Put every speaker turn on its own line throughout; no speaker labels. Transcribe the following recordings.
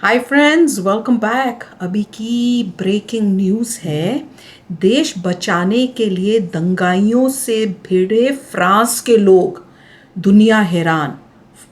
Hi friends, welcome back. अभी की breaking news है। देश बचाने के लिए दंगाइयों से भिड़े फ्रांस के लोग, दुनिया हैरान।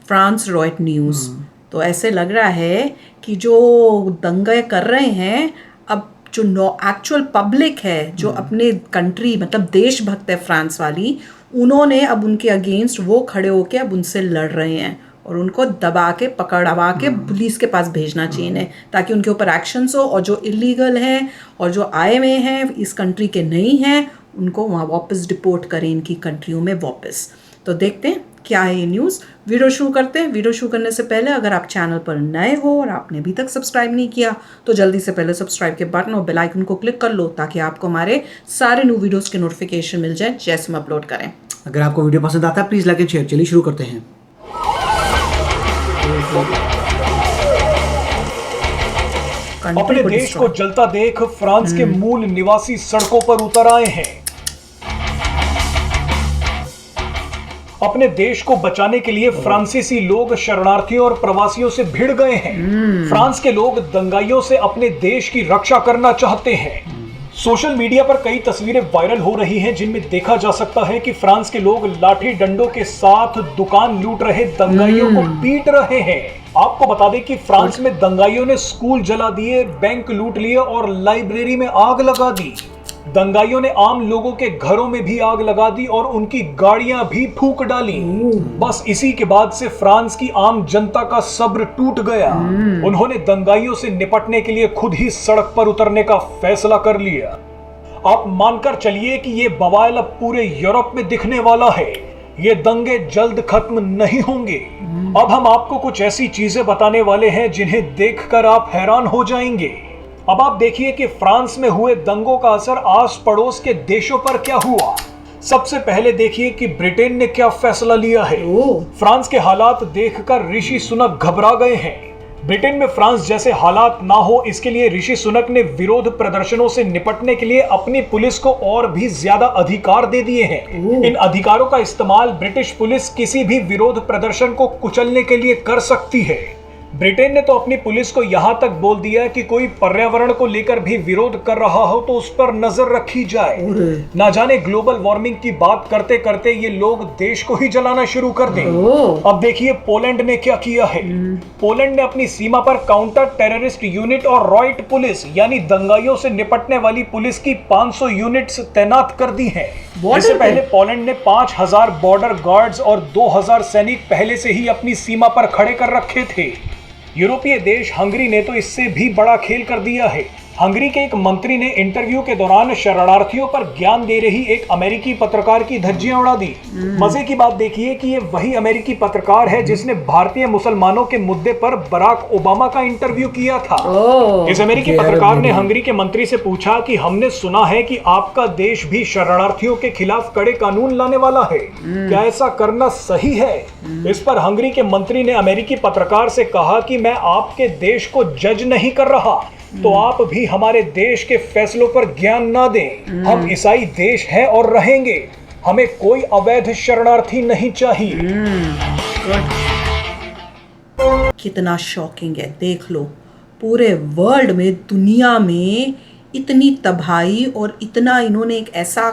France riot news. तो ऐसे लग रहा है कि जो दंगे कर रहे हैं, अब जो एक्चुअल पब्लिक है, जो अपने कंट्री मतलब देशभक्त है फ्रांस वाली, उन्होंने अब उनके अगेंस्ट वो खड़े होके अब उनसे लड़ रहे हैं और उनको दबा के पकड़वा के पुलिस के पास भेजना चाहिए ताकि उनके ऊपर एक्शंस हो, और जो इलीगल हैं और जो आए हुए हैं इस कंट्री के नहीं हैं उनको वहाँ वापस डिपोर्ट करें इनकी कंट्रियों में वापस। तो देखते हैं क्या है ये न्यूज़। वीडियो शुरू करते हैं। वीडियो शुरू करने से पहले अगर आप चैनल पर नए हो और आपने अभी तक सब्सक्राइब नहीं किया तो जल्दी से पहले सब्सक्राइब के बटन और बेल आइकन को क्लिक कर लो ताकि आपको हमारे सारे न्यू वीडियोस के नोटिफिकेशन मिल जाए जैसे हम अपलोड करें।
अगर आपको वीडियो पसंद आता है प्लीज़ लाइक एंड शेयर। चलिए शुरू करते हैं।
अपने देश को जलता देख फ्रांस के मूल निवासी सड़कों पर उतर आए हैं। अपने देश को बचाने के लिए फ्रांसीसी लोग शरणार्थियों और प्रवासियों से भिड़ गए हैं। फ्रांस के लोग दंगाइयों से अपने देश की रक्षा करना चाहते हैं। सोशल मीडिया पर कई तस्वीरें वायरल हो रही हैं जिनमें देखा जा सकता है कि फ्रांस के लोग लाठी डंडों के साथ दुकान लूट रहे दंगाइयों को पीट रहे हैं। आपको बता दें कि फ्रांस में दंगाइयों ने स्कूल जला दिए, बैंक लूट लिए और लाइब्रेरी में आग लगा दी। दंगाइयों ने आम लोगों के घरों में भी आग लगा दी और उनकी गाड़ियां भी फूंक डाली। बस इसी के बाद से फ्रांस की आम जनता का सब्र टूट गया। उन्होंने दंगाइयों से निपटने के लिए खुद ही सड़क पर उतरने का फैसला कर लिया। आप मानकर चलिए कि ये बवाल अब पूरे यूरोप में दिखने वाला है। ये दंगे जल्द खत्म नहीं होंगे। अब हम आपको कुछ ऐसी चीजें बताने वाले हैं जिन्हें देखकर आप हैरान हो जाएंगे। अब आप देखिए कि फ्रांस में हुए दंगों का असर आस पड़ोस के देशों पर क्या हुआ। सबसे पहले देखिए कि ब्रिटेन ने क्या फैसला लिया है। फ्रांस के हालात देखकर ऋषि सुनक घबरा गए हैं। ब्रिटेन में फ्रांस जैसे हालात ना हो इसके लिए ऋषि सुनक ने विरोध प्रदर्शनों से निपटने के लिए अपनी पुलिस को और भी ज्यादा अधिकार दे दिए हैं। इन अधिकारों का इस्तेमाल ब्रिटिश पुलिस किसी भी विरोध प्रदर्शन को कुचलने के लिए कर सकती है। ब्रिटेन ने तो अपनी पुलिस को यहां तक बोल दिया कि कोई पर्यावरण को लेकर भी विरोध कर रहा हो तो उस पर नजर रखी जाए। ना जाने ग्लोबल वार्मिंग की बात करते करते ये लोग देश को ही जलाना शुरू कर दें। अब देखिए पोलैंड ने क्या किया है। पोलैंड ने अपनी सीमा पर काउंटर टेररिस्ट यूनिट और रॉयट पुलिस यानी दंगाइयों से निपटने वाली पुलिस की 500 यूनिट्स तैनात कर दी हैं। इससे पहले पोलैंड ने 5000 बॉर्डर गार्ड्स और 2000 सैनिक पहले से ही अपनी सीमा पर खड़े कर रखे थे। यूरोपीय देश हंगरी ने तो इससे भी बड़ा खेल कर दिया है। हंगरी के एक मंत्री ने इंटरव्यू के दौरान शरणार्थियों पर ज्ञान दे रही एक अमेरिकी पत्रकार की धज्जियां उड़ा दी। मजे की बात देखिए कि ये वही अमेरिकी पत्रकार है जिसने भारतीय मुसलमानों के मुद्दे पर बराक ओबामा का इंटरव्यू किया था। इस अमेरिकी पत्रकार ने हंगरी के मंत्री से पूछा कि हमने सुना है कि आपका देश भी शरणार्थियों के खिलाफ कड़े कानून लाने वाला है, क्या ऐसा करना सही है? इस पर हंगरी के मंत्री ने अमेरिकी पत्रकार से कहा कि मैं आपके देश को जज नहीं कर रहा, तो आप भी हमारे देश के फैसलों पर ज्ञान ना दें। हम ईसाई देश हैं और रहेंगे। हमें कोई अवैध शरणार्थी नहीं चाहिए।
कितना शॉकिंग है, देख लो। पूरे वर्ल्ड में, दुनिया में इतनी तबाही और इतना इन्होंने एक ऐसा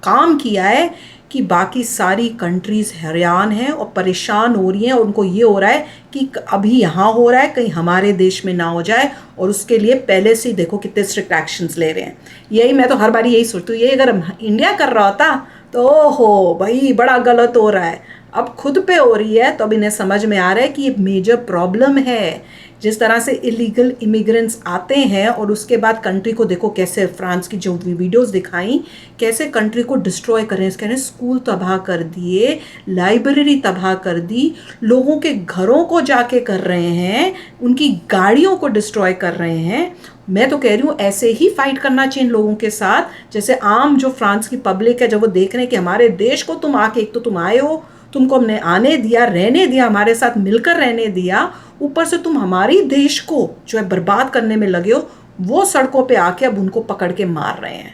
काम किया है कि बाकी सारी कंट्रीज हैरान हैं और परेशान हो रही हैं। और उनको ये हो रहा है कि अभी यहाँ हो रहा है कहीं हमारे देश में ना हो जाए, और उसके लिए पहले से ही देखो कितने स्ट्रिक्ट एक्शंस ले रहे हैं। यही मैं तो हर बार यही सोचती हूँ, ये अगर इंडिया कर रहा होता तो ओहो भाई बड़ा गलत हो रहा है। अब खुद पे हो रही है तो अब इन्हें समझ में आ रहा है कि ये मेजर प्रॉब्लम है। जिस तरह से इलीगल इमिग्रेंट्स आते हैं और उसके बाद कंट्री को देखो कैसे, फ्रांस की जो वीडियोस दिखाई कैसे कंट्री को डिस्ट्रॉय कर रहे हैं। कह रहे स्कूल तबाह कर दिए, लाइब्रेरी तबाह कर दी, लोगों के घरों को जाके कर रहे हैं, उनकी गाड़ियों को डिस्ट्रॉय कर रहे हैं। मैं तो कह रही हूँ ऐसे ही फाइट करना चाहिए इन लोगों के साथ। जैसे आम जो फ्रांस की पब्लिक है, जब वो देख रहे हैं कि हमारे देश को तुम आके, एक तो तुम आए हो, तुमको हमने आने दिया, रहने दिया, हमारे साथ मिलकर रहने दिया, ऊपर से तुम हमारी देश को जो है बर्बाद करने में लगे हो, वो सड़कों पे आके अब उनको पकड़ के मार रहे हैं।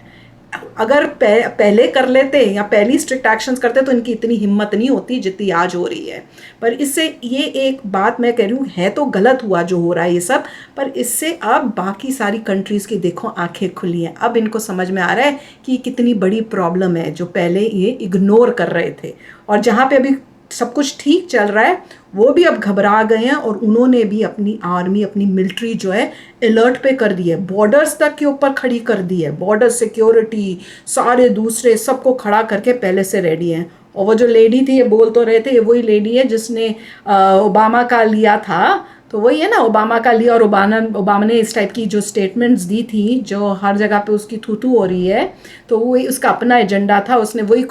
अगर पहले कर लेते या पहली स्ट्रिक्ट एक्शंस करते तो इनकी इतनी हिम्मत नहीं होती जितनी आज हो रही है। पर इससे ये एक बात मैं कह रही हूँ, है तो गलत हुआ जो हो रहा है ये सब, पर इससे अब बाकी सारी कंट्रीज़ की देखो आंखें खुली हैं। अब इनको समझ में आ रहा है कि कितनी बड़ी प्रॉब्लम है जो पहले ये इग्नोर कर रहे थे। और जहाँ पे अभी सब कुछ ठीक चल रहा है वो भी अब घबरा गए हैं और उन्होंने भी अपनी आर्मी, अपनी मिलिट्री जो है अलर्ट पे कर दी है, बॉर्डर्स तक के ऊपर खड़ी कर दी है। बॉर्डर सिक्योरिटी सारे दूसरे सबको खड़ा करके पहले से रेडी हैं। और वो जो लेडी थी, ये बोल तो रहे थे, ये वही लेडी है जिसने ओबामा का लिया था, तो वही है ना, ओबामा का लिया। और ओबामा ने इस टाइप की जो स्टेटमेंट्स दी थी जो हर जगह पे उसकी थू हो रही है, तो वही उसका अपना एजेंडा था, उसने वही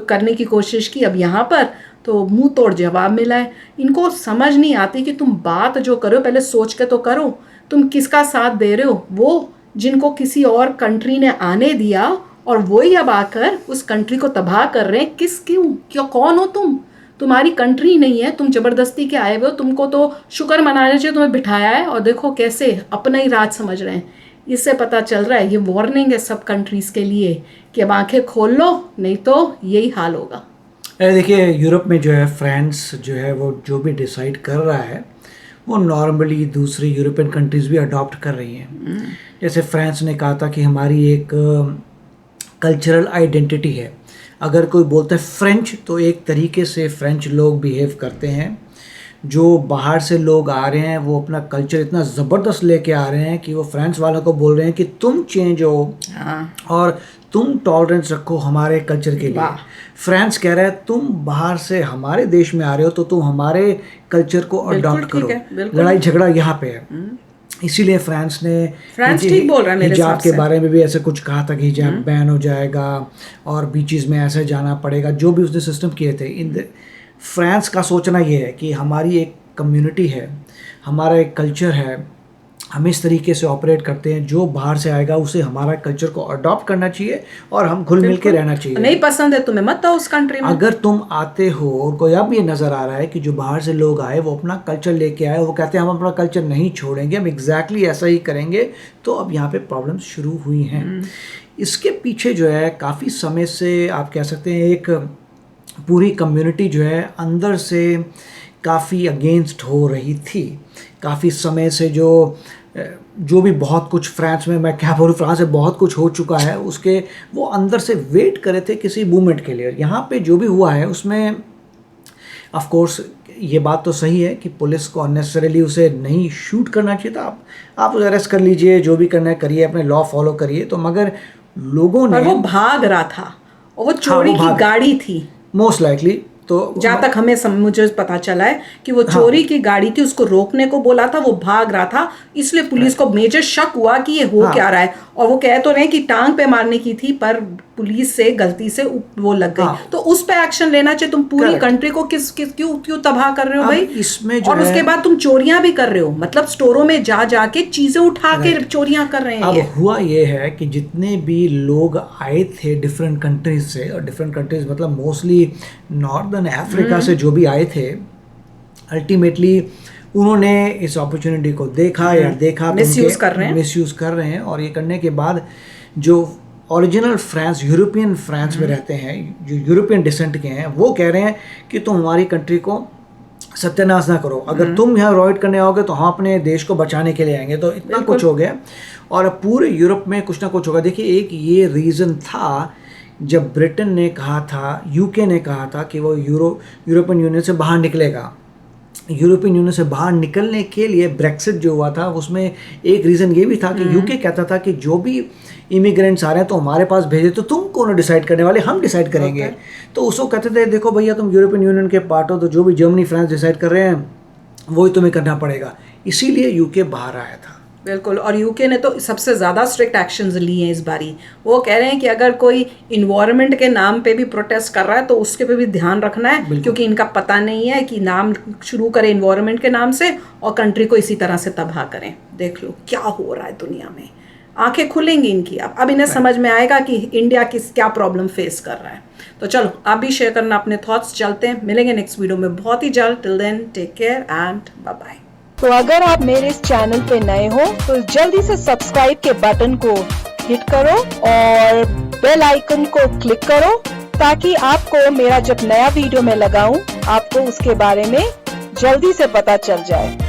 करने की कोशिश की। अब यहाँ पर तो मुंह तोड़ जवाब मिला है। इनको समझ नहीं आती कि तुम बात जो करो पहले सोच के तो करो। तुम किसका साथ दे रहे हो? वो जिनको किसी और कंट्री ने आने दिया और वही अब आकर उस कंट्री को तबाह कर रहे हैं। क्यों कौन हो तुम? तुम्हारी कंट्री नहीं है, तुम जबरदस्ती के आए हुए हो। तुमको तो शुक्र मनाना चाहिए तुम्हें बिठाया है, और देखो कैसे अपना ही राज समझ रहे हैं। इससे पता चल रहा है, ये वार्निंग है सब कंट्रीज़ के लिए कि अब आंखें खोल लो, नहीं तो यही हाल होगा।
देखिए, यूरोप में जो है फ्रांस जो है वो जो भी डिसाइड कर रहा है वो नॉर्मली दूसरी यूरोपियन कंट्रीज़ भी अडॉप्ट कर रही हैं। जैसे फ्रांस ने कहा था कि हमारी एक कल्चरल आइडेंटिटी है। अगर कोई बोलता है फ्रेंच, तो एक तरीके से फ्रेंच लोग बिहेव करते हैं। जो बाहर से लोग आ रहे हैं वो अपना कल्चर इतना ज़बरदस्त लेके आ रहे हैं कि वो फ्रांस वालों को बोल रहे हैं कि तुम चेंज हो और तुम टॉलरेंस रखो हमारे कल्चर के लिए। फ्रांस कह रहा है तुम बाहर से हमारे देश में आ रहे हो तो तुम हमारे कल्चर को अडॉप्ट करो। लड़ाई झगड़ा यहाँ पे है। इसीलिए फ्रांस
ठीक बोल रहा है मेरे
हिजाब के बारे में भी ऐसे कुछ कहा था कि हिजाब बैन हो जाएगा और बीचेस में ऐसे जाना पड़ेगा, जो भी उसने सिस्टम किए थे। फ्रांस का सोचना ये है कि हमारी एक कम्युनिटी है, हमारा एक कल्चर है, हम इस तरीके से ऑपरेट करते हैं। जो बाहर से आएगा उसे हमारा कल्चर को अडॉप्ट करना चाहिए और हम घुल मिल के रहना चाहिए।
नहीं पसंद है तुम्हें मत आओ उस कंट्री में।
अगर तुम आते हो और कोई अब ये नज़र आ रहा है कि जो बाहर से लोग आए वो अपना कल्चर लेके आए, वो कहते हैं हम अपना कल्चर नहीं छोड़ेंगे, हम एग्जैक्टली ऐसा ही करेंगे, तो अब यहाँ पे प्रॉब्लम्स शुरू हुई हैं। इसके पीछे जो है काफ़ी समय से आप कह सकते हैं एक पूरी कम्युनिटी जो है अंदर से काफ़ी अगेंस्ट हो रही थी। काफ़ी समय से जो भी बहुत कुछ फ्रांस में, मैं क्या बोलूँ, फ्रांस में बहुत कुछ हो चुका है, उसके वो अंदर से वेट करे थे किसी मूवमेंट के लिए। यहाँ पे जो भी हुआ है उसमें ऑफ कोर्स ये बात तो सही है कि पुलिस को अननेसेसरीली उसे नहीं शूट करना चाहिए था। आप उसे अरेस्ट कर लीजिए, जो भी करना है करिए, अपने लॉ फॉलो करिए। तो मगर लोगों ने,
वो भाग रहा था और वो चोरी की गाड़ी थी
मोस्ट लाइकली। तो
जहाँ तक मुझे पता चला है कि वो चोरी की गाड़ी थी, उसको रोकने को बोला था, वो भाग रहा था, इसलिए पुलिस को मेजर शक हुआ कि ये हो क्या रहा है। और वो कह तो रहे कि टांग पे मारने की थी, पर पुलिस से गलती से वो लग गई। तो उस पे एक्शन लेना चाहिए। तुम पूरी कंट्री को क्यों तबाह कर रहे हो भाई?
इसमें
और उसके बाद तुम चोरियां भी कर रहे हो, मतलब स्टोरों में जाके चीजें उठा के चोरियां कर रहे हैं।
अब हुआ ये है कि जितने भी लोग आए थे डिफरेंट कंट्रीज से, और डिफरेंट कंट्रीज मतलब मोस्टली नॉर्दर्न अफ्रीका से जो भी आए थे, अल्टीमेटली उन्होंने इस अपॉर्चुनिटी को देखा
मिसयूज
कर रहे हैं। और ये करने के बाद जो ओरिजिनल फ्रांस, यूरोपियन फ्रांस में रहते हैं, जो यूरोपियन डिसेंट के हैं, वो कह रहे हैं कि तुम हमारी कंट्री को सत्यानाश ना करो। अगर तुम यहाँ रॉयट करने आओगे तो हम अपने देश को बचाने के लिए आएंगे। तो इतना कुछ हो गया और पूरे यूरोप में कुछ ना कुछ होगा। देखिए, एक ये रीज़न था जब ब्रिटेन ने कहा था, यूके ने कहा था कि वो यूरोपियन यूनियन से बाहर निकलेगा। यूरोपियन यूनियन से बाहर निकलने के लिए ब्रेक्सिट जो हुआ था, उसमें एक रीज़न ये भी था कि यूके कहता था कि जो भी इमिग्रेंट्स आ रहे हैं तो हमारे पास भेजे, तो तुम कौन डिसाइड करने वाले, हम डिसाइड करेंगे। तो उसको कहते थे देखो भैया, तुम यूरोपियन यूनियन के पार्ट हो, तो जो भी जर्मनी फ्रांस डिसाइड कर रहे हैं वही तुम्हें करना पड़ेगा। इसीलिए यूके बाहर आया था।
बिल्कुल। और यूके ने तो सबसे ज़्यादा स्ट्रिक्ट एक्शंस लिए हैं इस बारी। वो कह रहे हैं कि अगर कोई इन्वायरमेंट के नाम पे भी प्रोटेस्ट कर रहा है तो उसके पे भी ध्यान रखना है, क्योंकि इनका पता नहीं है कि नाम शुरू करें इन्वायरमेंट के नाम से और कंट्री को इसी तरह से तबाह करें। देख लो क्या हो रहा है दुनिया में। आंखें खुलेंगी इनकी। अब इन्हें समझ में आएगा कि इंडिया क्या प्रॉब्लम फेस कर रहा है। तो चलो आप भी शेयर करना अपने थॉट्स। चलते हैं, मिलेंगे नेक्स्ट वीडियो में बहुत ही जल्द। Till then take care and bye bye.
तो अगर आप मेरे इस चैनल पे नए हो तो जल्दी से सब्सक्राइब के बटन को हिट करो और बेल आइकन को क्लिक करो ताकि आपको मेरा जब नया वीडियो मैं लगाऊं आपको उसके बारे में जल्दी से पता चल जाए।